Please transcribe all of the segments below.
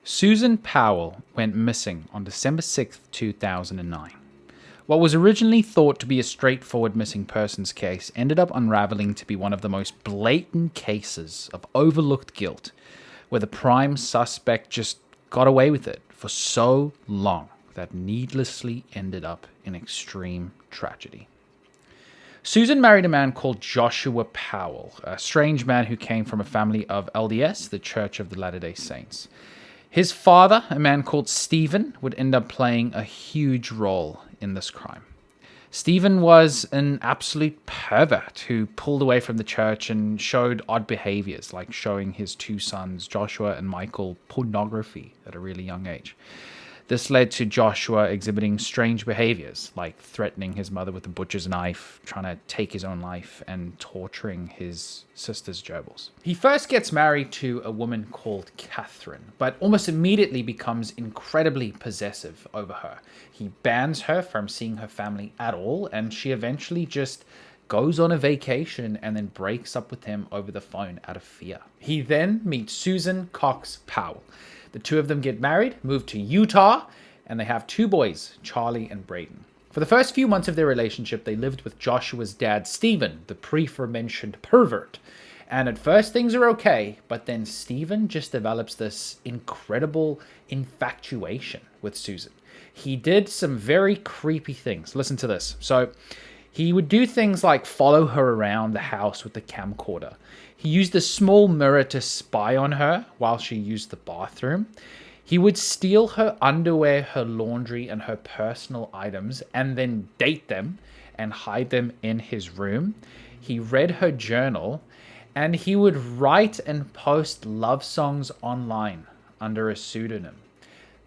Susan Powell went missing on December 6th, 2009. What was originally thought to be a straightforward missing persons case ended up unraveling to be one of the most blatant cases of overlooked guilt, where the prime suspect just got away with it for so long that needlessly ended up in extreme tragedy. Susan married a man called Joshua Powell, a strange man who came from a family of LDS, the Church of the Latter-day Saints. His father, a man called Stephen, would end up playing a huge role in this crime. Stephen was an absolute pervert who pulled away from the church and showed odd behaviors, like showing his two sons, Joshua and Michael, pornography at a really young age. This led to Joshua exhibiting strange behaviors, like threatening his mother with a butcher's knife, trying to take his own life, and torturing his sister's gerbils. He first gets married to a woman called Catherine, but almost immediately becomes incredibly possessive over her. He bans her from seeing her family at all, and she eventually just goes on a vacation and then breaks up with him over the phone out of fear. He then meets Susan Cox Powell. The two of them get married, move to Utah, and they have two boys, Charlie and Braden. For the first few months of their relationship, they lived with Joshua's dad, Stephen, the pre-aforementioned pervert. And at first things are okay, but then Stephen just develops this incredible infatuation with Susan. He did some very creepy things. Listen to this. So he would do things like follow her around the house with the camcorder. He used a small mirror to spy on her while she used the bathroom. He would steal her underwear, her laundry, and her personal items, and then date them and hide them in his room. He read her journal, and he would write and post love songs online under a pseudonym.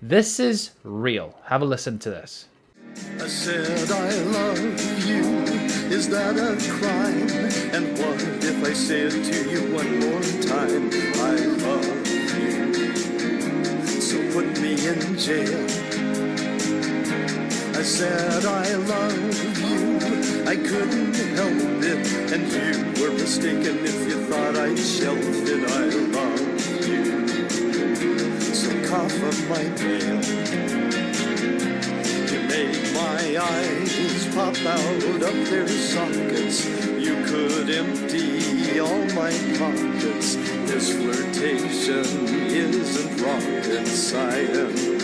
This is real. Have a listen to this. I said I love you, is that a crime? And what if I said to you one more time, I love you, so put me in jail. I said I love you, I couldn't help it, and you were mistaken if you thought I'd shelved it. I love you, so cough up my mail. Made my eyes pop out of their sockets. You could empty all my pockets. This flirtation isn't rocket science.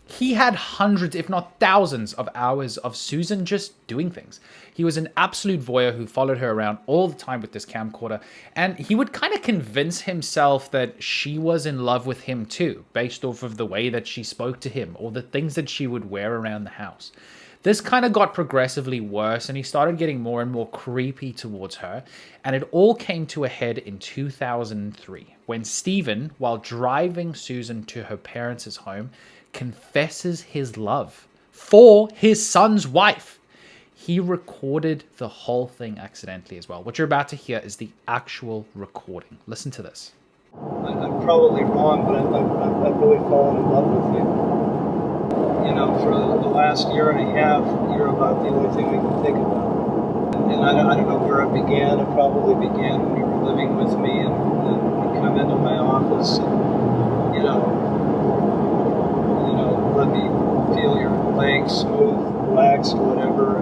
He had hundreds, if not thousands, of hours of Susan just doing things. He was an absolute voyeur who followed her around all the time with this camcorder, and he would kind of convince himself that she was in love with him too, based off of the way that she spoke to him or the things that she would wear around the house. This kind of got progressively worse, and he started getting more and more creepy towards her, and it all came to a head in 2003, when Stephen, while driving Susan to her parents' home, confesses his love for his son's wife. He recorded the whole thing accidentally as well. What you're about to hear is the actual recording. Listen to this. I'm probably wrong, but I've really fallen in love with you. You know, for the last year and a half, you're about the only thing we can think about. And I don't know where it began. It probably began when you were living with me and you come into my office and, you know, let me feel your legs smooth, relaxed, whatever,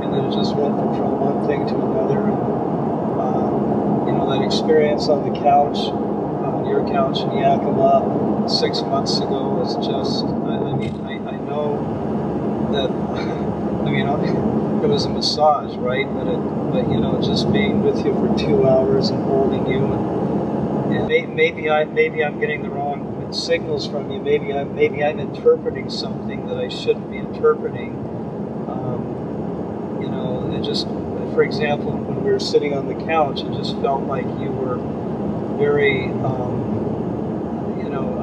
and then it just went from one thing to another. And you know, that experience on the couch, on your couch in Yakima 6 months ago was just, I know that, it was a massage, right? But you know, just being with you for 2 hours and holding you, and maybe I'm getting the wrong signals from you. Maybe I'm interpreting something that I shouldn't be interpreting. You know, it just, for example, when we were sitting on the couch, it just felt like you were very, you know,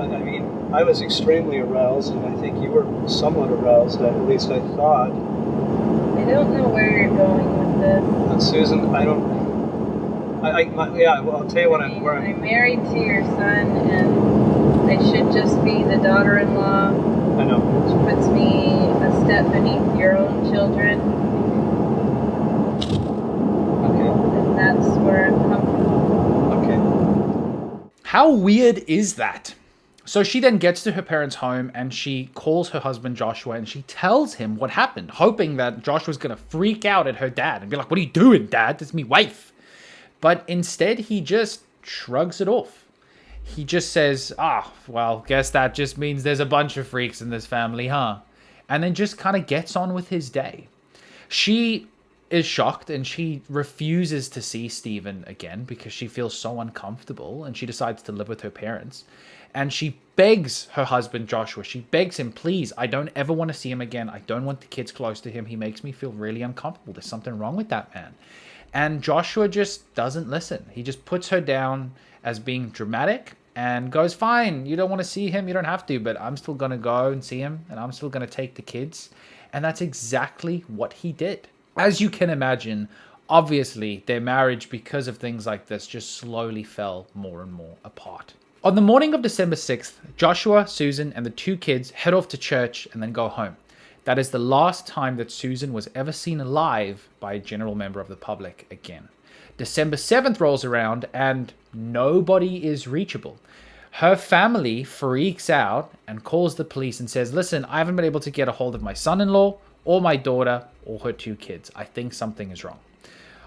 I was extremely aroused, and I think you were somewhat aroused. At least I thought. I don't know where you're going with this. And Susan, I'll tell you what I'm. I'm married to your son, and I should just be the daughter-in-law. I know. Which puts me a step beneath your own children. Okay. And that's where I'm comfortable. Okay. How weird is that? So she then gets to her parents' home and she calls her husband Joshua and she tells him what happened, hoping that Joshua's going to freak out at her dad and be like, "What are you doing, Dad? This is me wife." But instead, he just shrugs it off. He just says, well, guess that just means there's a bunch of freaks in this family, huh? And then just kind of gets on with his day. She is shocked and she refuses to see Stephen again because she feels so uncomfortable, and she decides to live with her parents. And she begs her husband, Joshua, she begs him, "Please, I don't ever want to see him again. I don't want the kids close to him. He makes me feel really uncomfortable. There's something wrong with that man." And Joshua just doesn't listen. He just puts her down as being dramatic and goes, "Fine, you don't want to see him, you don't have to, but I'm still going to go and see him, and I'm still going to take the kids." And that's exactly what he did. As you can imagine, obviously, their marriage, because of things like this, just slowly fell more and more apart. On the morning of December 6th, Joshua, Susan, and the 2 kids head off to church and then go home. That is the last time that Susan was ever seen alive by a general member of the public again. December 7th rolls around and nobody is reachable. Her family freaks out and calls the police and says, "Listen, I haven't been able to get a hold of my son-in-law or my daughter or her 2 kids. I think something is wrong."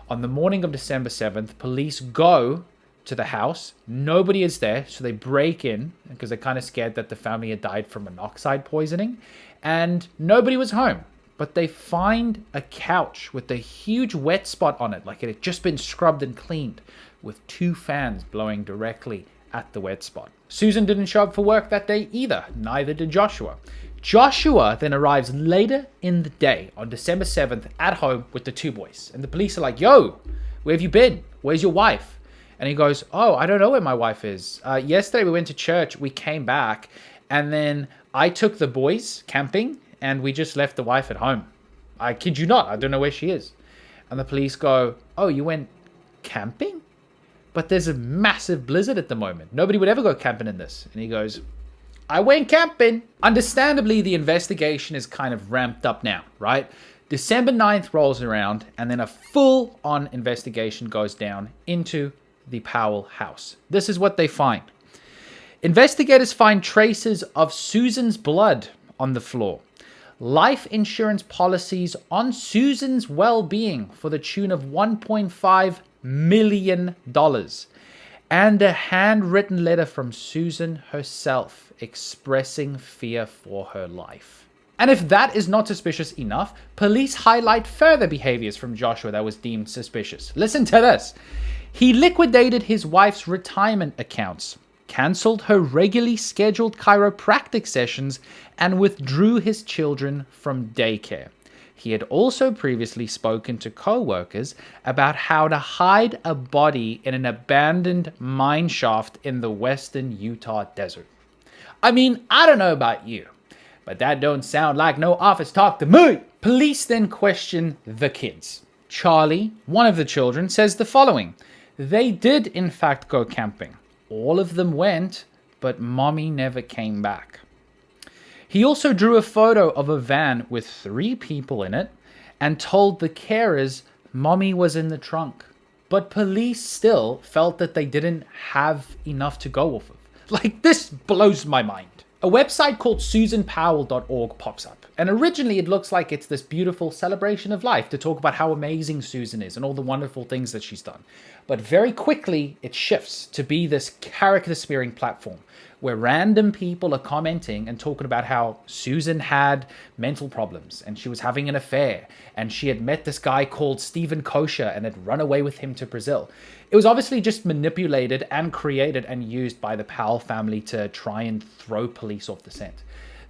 On the morning of December 7th, police go to the house. Nobody is there, so they break in because they're kind of scared that the family had died from monoxide poisoning, and nobody was home. But they find a couch with a huge wet spot on it, like it had just been scrubbed and cleaned, with 2 fans blowing directly at the wet spot. Susan didn't show up for work that day either, neither did Joshua. Joshua then arrives later in the day on December 7th at home with the 2 boys. And the police are like, "Yo, where have you been? Where's your wife?" And he goes, "Oh, I don't know where my wife is. Yesterday we went to church, we came back, and then I took the boys camping, and we just left the wife at home. I kid you not, I don't know where she is." And the police go, "Oh, you went camping? But there's a massive blizzard at the moment. Nobody would ever go camping in this." And he goes, "I went camping." Understandably, the investigation is kind of ramped up now, right? December 9th rolls around, and then a full-on investigation goes down into the Powell house. This is what they find. Investigators find traces of Susan's blood on the floor, life insurance policies on Susan's well-being for the tune of $1.5 million, and a handwritten letter from Susan herself expressing fear for her life. And if that is not suspicious enough, police highlight further behaviors from Joshua that was deemed suspicious. Listen to this. He liquidated his wife's retirement accounts, cancelled her regularly scheduled chiropractic sessions, and withdrew his children from daycare. He had also previously spoken to co-workers about how to hide a body in an abandoned mine shaft in the western Utah desert. I mean, I don't know about you, but that don't sound like no office talk to me. Police then question the kids. Charlie, one of the children, says the following. They did in fact go camping. All of them went, but mommy never came back. He also drew a photo of a van with 3 people in it and told the carers mommy was in the trunk. But police still felt that they didn't have enough to go off of. Like, this blows my mind. A website called susanpowell.org pops up. And originally it looks like it's this beautiful celebration of life to talk about how amazing Susan is and all the wonderful things that she's done. But very quickly it shifts to be this character smearing platform where random people are commenting and talking about how Susan had mental problems and she was having an affair and she had met this guy called Stephen Kosher and had run away with him to Brazil. It was obviously just manipulated and created and used by the Powell family to try and throw police off the scent.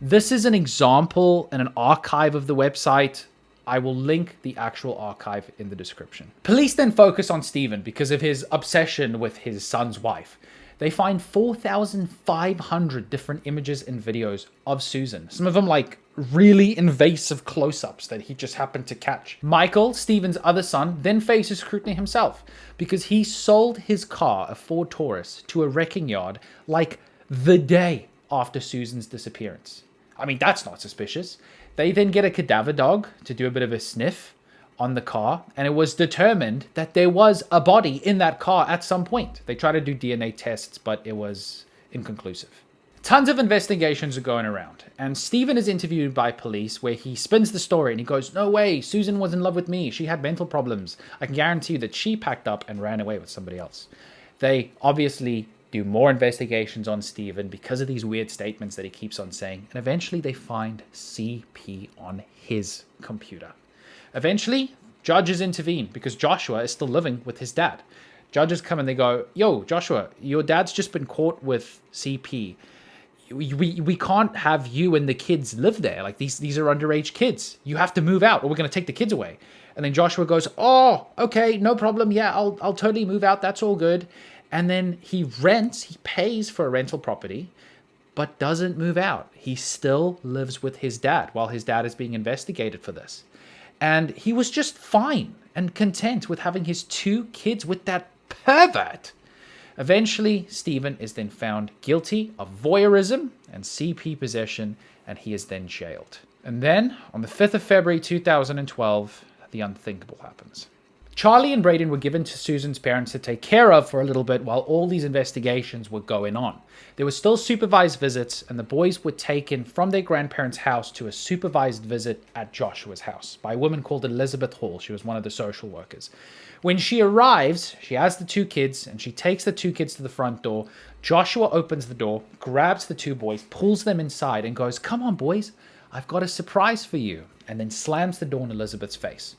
This is an example and an archive of the website. I will link the actual archive in the description. Police then focus on Stephen because of his obsession with his son's wife. They find 4,500 different images and videos of Susan. Some of them like really invasive close-ups that he just happened to catch. Michael, Stephen's other son, then faces scrutiny himself because he sold his car, a Ford Taurus, to a wrecking yard like the day after Susan's disappearance. I mean, that's not suspicious. They then get a cadaver dog to do a bit of a sniff on the car, and it was determined that there was a body in that car at some point. They tried to do DNA tests, but it was inconclusive. Tons of investigations are going around, and Stephen is interviewed by police where he spins the story and he goes, "No way, Susan was in love with me. She had mental problems. I can guarantee you that she packed up and ran away with somebody else." They obviously do more investigations on Stephen because of these weird statements that he keeps on saying, and eventually they find CP on his computer. Eventually, judges intervene because Joshua is still living with his dad. Judges come and they go, "Yo, Joshua, your dad's just been caught with CP. We can't have you and the kids live there. Like these are underage kids. You have to move out or we're going to take the kids away." And then Joshua goes, "Oh, okay, no problem. Yeah, I'll totally move out. That's all good." And then he pays for a rental property, but doesn't move out. He still lives with his dad while his dad is being investigated for this. And he was just fine and content with having his 2 kids with that pervert. Eventually, Stephen is then found guilty of voyeurism and CP possession, and he is then jailed. And then, on the 5th of February 2012, the unthinkable happens. Charlie and Braden were given to Susan's parents to take care of for a little bit while all these investigations were going on. There were still supervised visits, and the boys were taken from their grandparents' house to a supervised visit at Joshua's house by a woman called Elizabeth Hall. She was one of the social workers. When she arrives, she has the 2 kids, and she takes the 2 kids to the front door. Joshua opens the door, grabs the 2 boys, pulls them inside, and goes, "Come on, boys, I've got a surprise for you," and then slams the door in Elizabeth's face.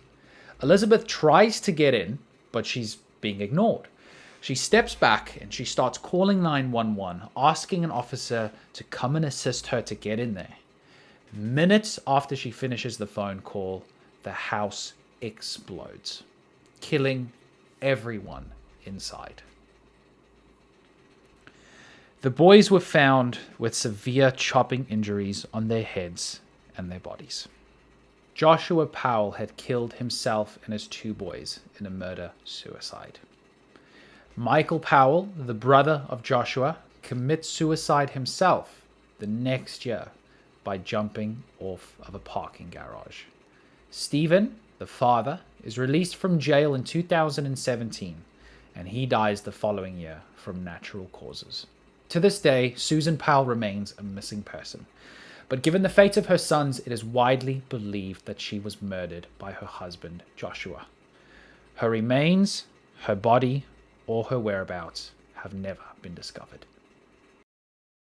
Elizabeth tries to get in, but she's being ignored. She steps back and she starts calling 911, asking an officer to come and assist her to get in there. Minutes after she finishes the phone call, the house explodes, killing everyone inside. The boys were found with severe chopping injuries on their heads and their bodies. Joshua Powell had killed himself and his 2 boys in a murder-suicide. Michael Powell, the brother of Joshua, commits suicide himself the next year by jumping off of a parking garage. Stephen, the father, is released from jail in 2017, and he dies the following year from natural causes. To this day, Susan Powell remains a missing person. But given the fate of her sons, it is widely believed that she was murdered by her husband, Joshua. Her remains, her body, or her whereabouts have never been discovered.